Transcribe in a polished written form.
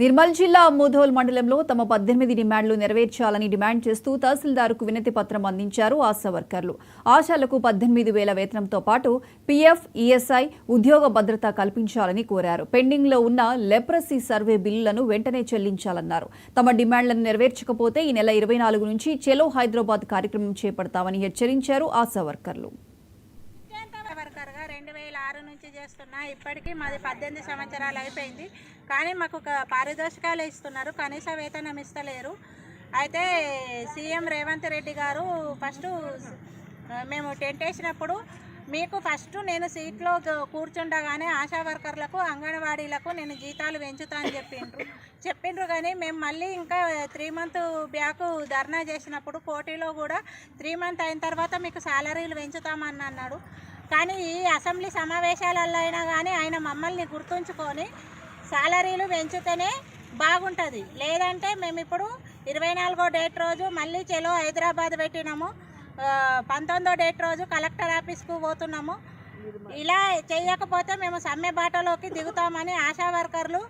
నిర్మల్ జిల్లా ముధోల్ మండలంలో తమ 18 డిమాండ్లు నెరవేర్చాలని డిమాండ్ చేస్తూ తహసీల్దార్కు వినతి పత్రం అందించారు ఆశా వర్కర్లు. ఆశాలకు 18,000 వేతనంతో పాటు పీఎఫ్, ఈఎస్ఐ, ఉద్యోగ భద్రత కల్పించాలని కోరారు. పెండింగ్లో ఉన్న లెప్రసీ సర్వే బిల్లులను వెంటనే చెల్లించాలన్నారు. తమ డిమాండ్లను నెరవేర్చకపోతే ఈ నెల 24 నుంచి చెలో హైదరాబాద్ కార్యక్రమం చేపడతామని హెచ్చరించారు ఆశా వర్కర్లు. 2006 నుంచి చేస్తున్నా. ఇప్పటికీ మాది 18 సంవత్సరాలు అయిపోయింది. కానీ మాకు పారితోషికాలు ఇస్తున్నారు, కనీస వేతనం ఇస్తలేరు. అయితే సీఎం రేవంత్ రెడ్డి గారు ఫస్ట్ మేము టెంట్ వేసినప్పుడు మీకు ఫస్ట్ నేను సీట్లో కూర్చుండగానే ఆశా వర్కర్లకు, అంగన్వాడీలకు నేను జీతాలు పెంచుతా అని చెప్పిండ్రు. కానీ మేము మళ్ళీ ఇంకా 3 మంత్ బ్యాక్ ధర్నా చేసినప్పుడు కోర్టులో కూడా 3 మంత్ అయిన తర్వాత మీకు శాలరీలు పెంచుతామని అన్నాడు. కానీ ఈ అసెంబ్లీ సమావేశాలలో అయినా కానీ ఆయన మమ్మల్ని గుర్తుంచుకొని శాలరీలు పెంచుతేనే బాగుంటుంది. లేదంటే మేము ఇప్పుడు 24వ డేట్ రోజు మళ్ళీ చెలో హైదరాబాద్ పెట్టినాము, 19వ డేట్ రోజు కలెక్టర్ ఆఫీస్కు పోతున్నాము. ఇలా చేయకపోతే మేము సమ్మె బాటలోకి దిగుతామని ఆశా వర్కర్లు